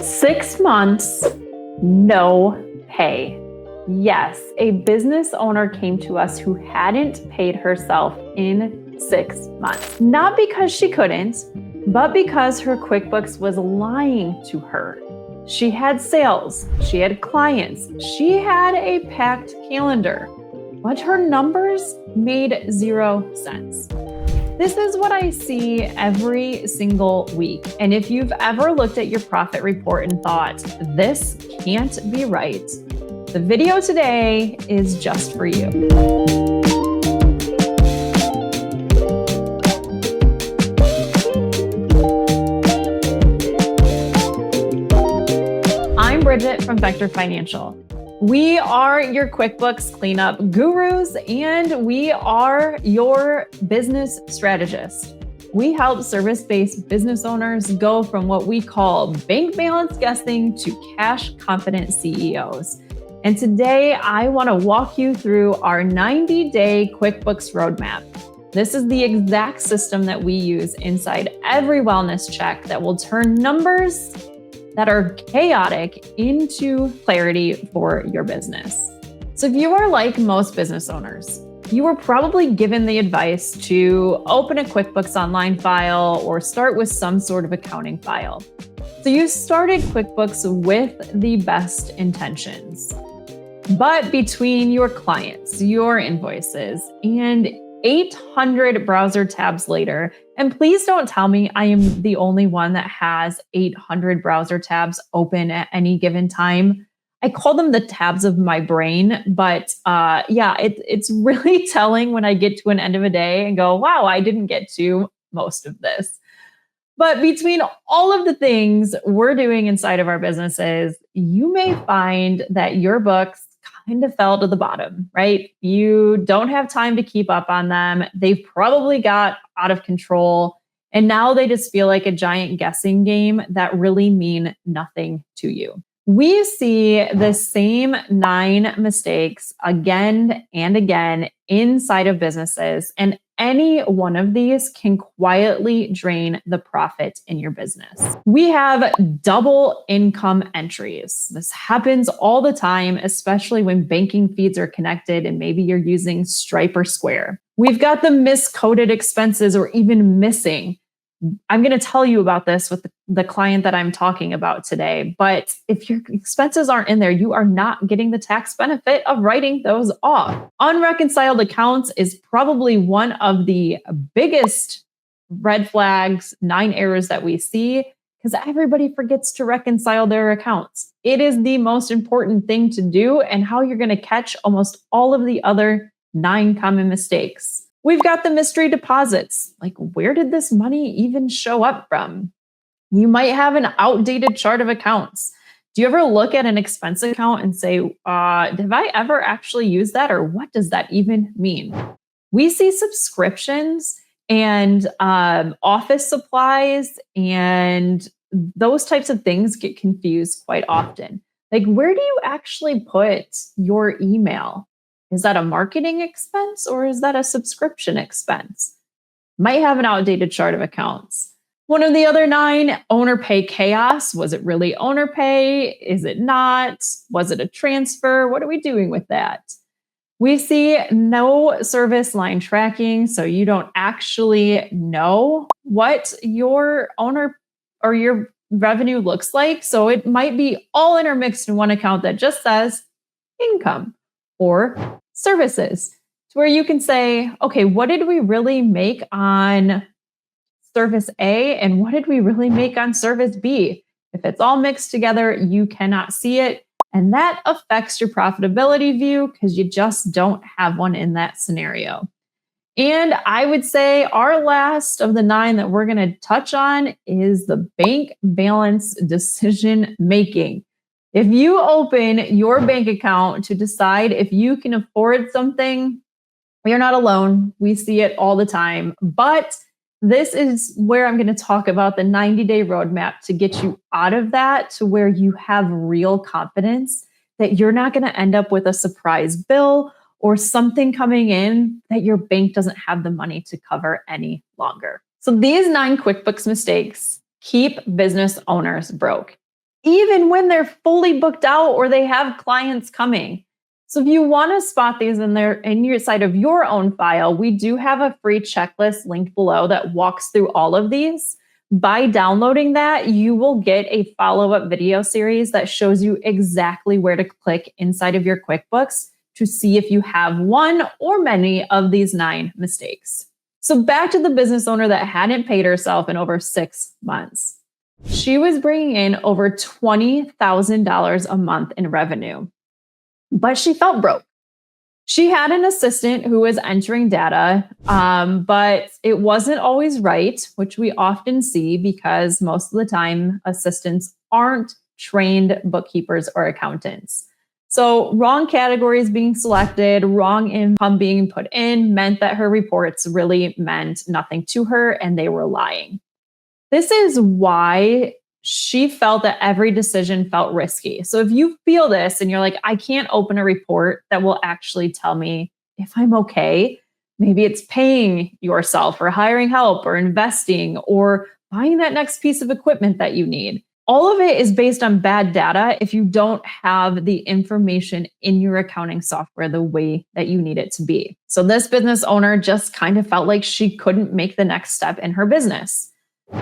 6 months, no pay. Yes, a business owner came to us who hadn't paid herself in 6 months. Not because she couldn't, but because her QuickBooks was lying to her. She had sales, she had clients, she had a packed calendar, but her numbers made 0 sense. This is what I see every single week. And if you've ever looked at your profit report and thought, this can't be right, the video today is just for you. I'm Bridget from Vector Financial. We are your QuickBooks Cleanup gurus, and we are your business strategist. We help service-based business owners go from what we call bank balance guessing to cash confident CEOs. And today I want to walk you through our 90-day QuickBooks Roadmap. This is the exact system that we use inside every wellness check that will turn numbers that are chaotic into clarity for your business. So if you are like most business owners, you were probably given the advice to open a QuickBooks Online file or start with some sort of accounting file. So you started QuickBooks with the best intentions. But between your clients, your invoices, and 800 browser tabs later, and please don't tell me I am the only one that has 800 browser tabs open at any given time. I call them the tabs of my brain, but it's really telling when I get to an end of a day and go, wow, I didn't get to most of this. But between all of the things we're doing inside of our businesses, you may find that your books kind of fell to the bottom, right? You don't have time to keep up on them. They've probably got out of control. And now they just feel like a giant guessing game that really mean nothing to you. We see the same 9 mistakes again and again inside of businesses, and any one of these can quietly drain the profit in your business. We have double income entries. This happens all the time, especially when banking feeds are connected and maybe you're using Stripe or Square. We've got the miscoded expenses or even missing. I'm going to tell you about this with the client that I'm talking about today. But if your expenses aren't in there, you are not getting the tax benefit of writing those off. Unreconciled accounts is probably one of the biggest red flags, 9 errors that we see, because everybody forgets to reconcile their accounts. It is the most important thing to do and how you're going to catch almost all of the other 9 common mistakes. We've got the mystery deposits. Like, where did this money even show up from? You might have an outdated chart of accounts. Do you ever look at an expense account and say, have I ever actually used that? Or what does that even mean? We see subscriptions and office supplies and those types of things get confused quite often. Like, where do you actually put your email? Is that a marketing expense or is that a subscription expense? Might have an outdated chart of accounts. One of the other 9, owner pay chaos. Was it really owner pay? Is it not? Was it a transfer? What are we doing with that? We see no service line tracking, so you don't actually know what your owner or your revenue looks like. So it might be all intermixed in one account that just says income or services, to where you can say, okay, what did we really make on service A and what did we really make on service B? If it's all mixed together, you cannot see it. And that affects your profitability view because you just don't have one in that scenario. And I would say our last of the 9 that we're going to touch on is the bank balance decision making. If you open your bank account to decide if you can afford something, you're not alone. We see it all the time. But this is where I'm going to talk about the 90-day roadmap to get you out of that to where you have real confidence that you're not going to end up with a surprise bill or something coming in that your bank doesn't have the money to cover any longer. So these 9 QuickBooks mistakes keep business owners broke. even when they're fully booked out or they have clients coming. So if you want to spot these in your side of your own file, we do have a free checklist linked below that walks through all of these. By downloading that, you will get a follow-up video series that shows you exactly where to click inside of your QuickBooks to see if you have one or many of these 9 mistakes. So back to the business owner that hadn't paid herself in over 6 months. She was bringing in over $20,000 a month in revenue, but she felt broke. She had an assistant who was entering data, but it wasn't always right, which we often see because most of the time assistants aren't trained bookkeepers or accountants. So wrong categories being selected, wrong income being put in meant that her reports really meant nothing to her and they were lying. This is why she felt that every decision felt risky. So if you feel this and you're like, I can't open a report that will actually tell me if I'm okay, maybe it's paying yourself or hiring help or investing or buying that next piece of equipment that you need. All of it is based on bad data if you don't have the information in your accounting software the way that you need it to be. So this business owner just kind of felt like she couldn't make the next step in her business.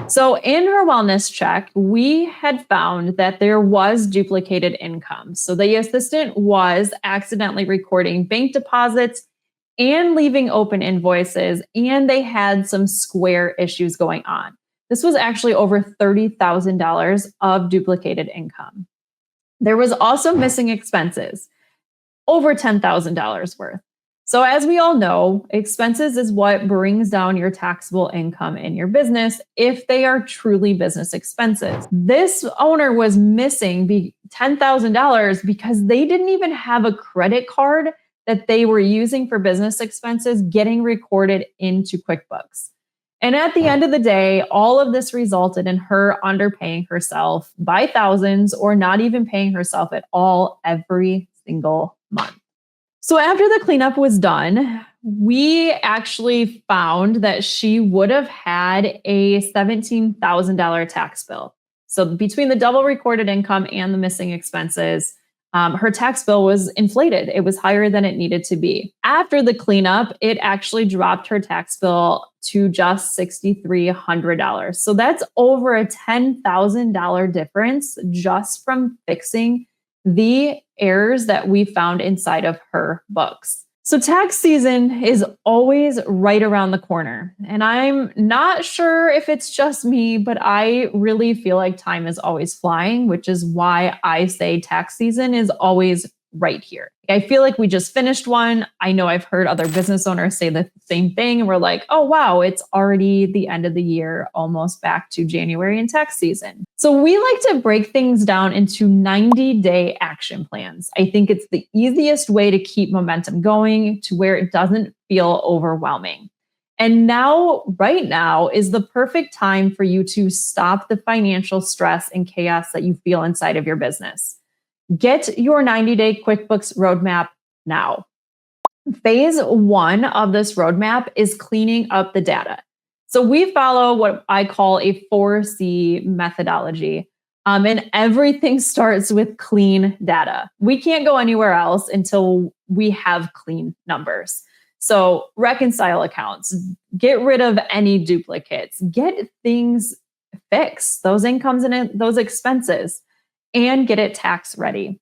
So in her wellness check, we had found that there was duplicated income. So the assistant was accidentally recording bank deposits and leaving open invoices, and they had some Square issues going on. This was actually over $30,000 of duplicated income. There was also missing expenses, over $10,000 worth. So as we all know, expenses is what brings down your taxable income in your business if they are truly business expenses. This owner was missing $10,000 because they didn't even have a credit card that they were using for business expenses getting recorded into QuickBooks. And at the end of the day, all of this resulted in her underpaying herself by thousands or not even paying herself at all every single month. So after the cleanup was done, we actually found that she would have had a $17,000 tax bill. So between the double recorded income and the missing expenses, her tax bill was inflated. It was higher than it needed to be. After the cleanup, it actually dropped her tax bill to just $6,300. So that's over a $10,000 difference just from fixing the errors that we found inside of her books. So tax season is always right around the corner. And I'm not sure if it's just me, but I really feel like time is always flying, which is why I say tax season is always right here. I feel like we just finished one. I know I've heard other business owners say the same thing. And we're like, oh, wow, it's already the end of the year, almost back to January and tax season. So we like to break things down into 90-day action plans. I think it's the easiest way to keep momentum going to where it doesn't feel overwhelming. And now, right now, is the perfect time for you to stop the financial stress and chaos that you feel inside of your business. Get your 90-day QuickBooks Roadmap now. Phase 1 of this roadmap is cleaning up the data. So we follow what I call a 4C methodology. And everything starts with clean data. We can't go anywhere else until we have clean numbers. So reconcile accounts, get rid of any duplicates, get things fixed, those incomes and those expenses, and get it tax ready.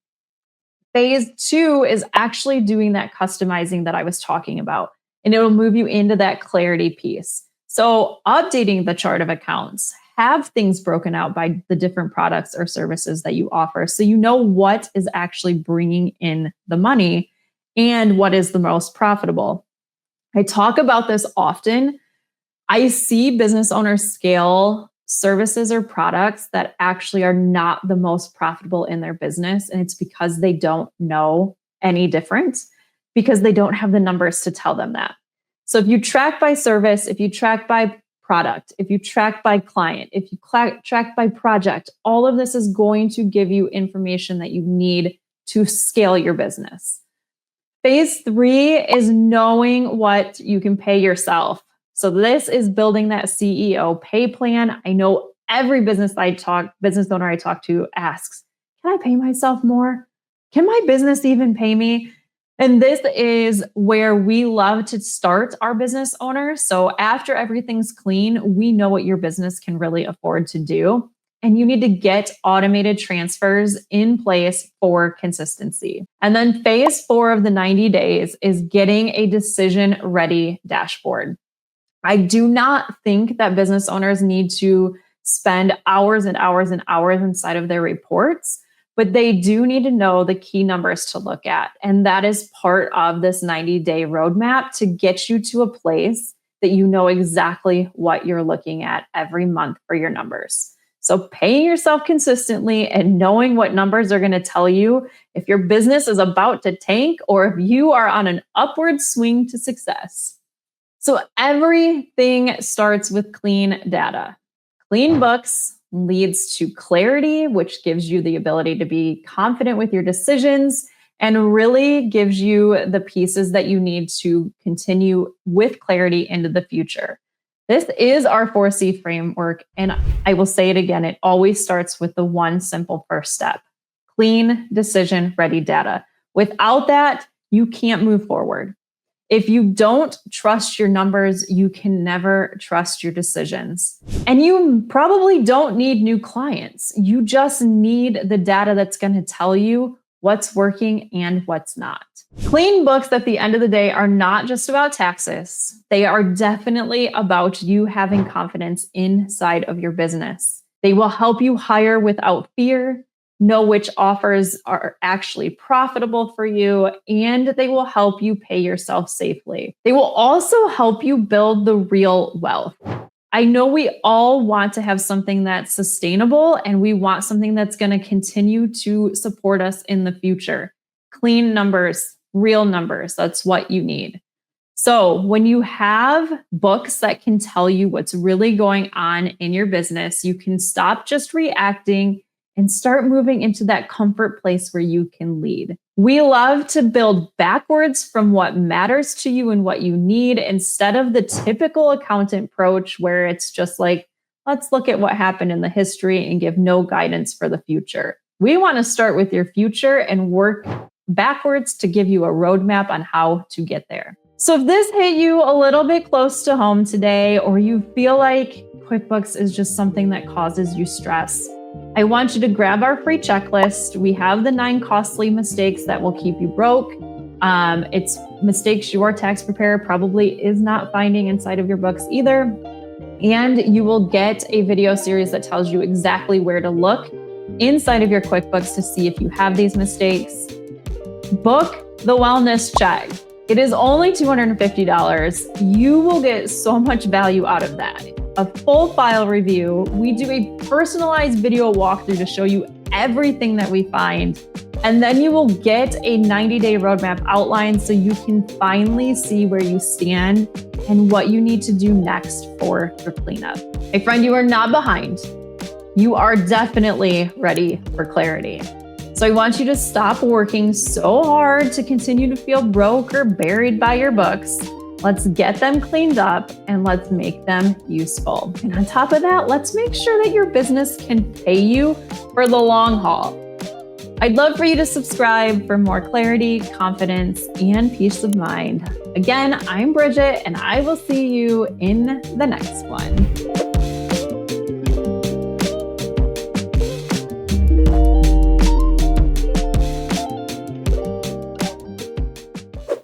Phase 2 is actually doing that customizing that I was talking about, and it'll move you into that clarity piece. So updating the chart of accounts, have things broken out by the different products or services that you offer so you know what is actually bringing in the money and what is the most profitable. I talk about this often. I see business owners scale services or products that actually are not the most profitable in their business. And it's because they don't know any different, because they don't have the numbers to tell them that. So if you track by service, if you track by product, if you track by client, if you track by project, all of this is going to give you information that you need to scale your business. Phase 3 is knowing what you can pay yourself. So this is building that CEO pay plan. I know every business owner I talk to asks, can I pay myself more? Can my business even pay me? And this is where we love to start our business owners. So after everything's clean, we know what your business can really afford to do. And you need to get automated transfers in place for consistency. And then phase 4 of the 90 days is getting a decision ready dashboard. I do not think that business owners need to spend hours and hours and hours inside of their reports, but they do need to know the key numbers to look at. And that is part of this 90-day roadmap to get you to a place that you know exactly what you're looking at every month for your numbers. So paying yourself consistently and knowing what numbers are going to tell you if your business is about to tank or if you are on an upward swing to success. So everything starts with clean data. Clean books leads to clarity, which gives you the ability to be confident with your decisions and really gives you the pieces that you need to continue with clarity into the future. This is our 4C framework. And I will say it again, it always starts with the one simple first step: clean, decision ready data. Without that, you can't move forward. If you don't trust your numbers, you can never trust your decisions. And you probably don't need new clients. You just need the data that's going to tell you what's working and what's not. Clean books at the end of the day are not just about taxes. They are definitely about you having confidence inside of your business. They will help you hire without fear, know which offers are actually profitable for you, and they will help you pay yourself safely. They will also help you build the real wealth. I know we all want to have something that's sustainable, and we want something that's going to continue to support us in the future. Clean numbers, real numbers, that's what you need. So when you have books that can tell you what's really going on in your business, you can stop just reacting and start moving into that comfort place where you can lead. We love to build backwards from what matters to you and what you need, instead of the typical accountant approach where it's just like, let's look at what happened in the history and give no guidance for the future. We want to start with your future and work backwards to give you a roadmap on how to get there. So if this hit you a little bit close to home today, or you feel like QuickBooks is just something that causes you stress, I want you to grab our free checklist. We have the 9 costly mistakes that will keep you broke. It's mistakes your tax preparer probably is not finding inside of your books either. And you will get a video series that tells you exactly where to look inside of your QuickBooks to see if you have these mistakes. Book the Wellness Check. It is only $250. You will get so much value out of that. A full file review. We do a personalized video walkthrough to show you everything that we find. And then you will get a 90-day roadmap outline so you can finally see where you stand and what you need to do next for your cleanup. My friend, you are not behind. You are definitely ready for clarity. So I want you to stop working so hard to continue to feel broke or buried by your books. Let's get them cleaned up and let's make them useful. And on top of that, let's make sure that your business can pay you for the long haul. I'd love for you to subscribe for more clarity, confidence, and peace of mind. Again, I'm Bridget, and I will see you in the next one.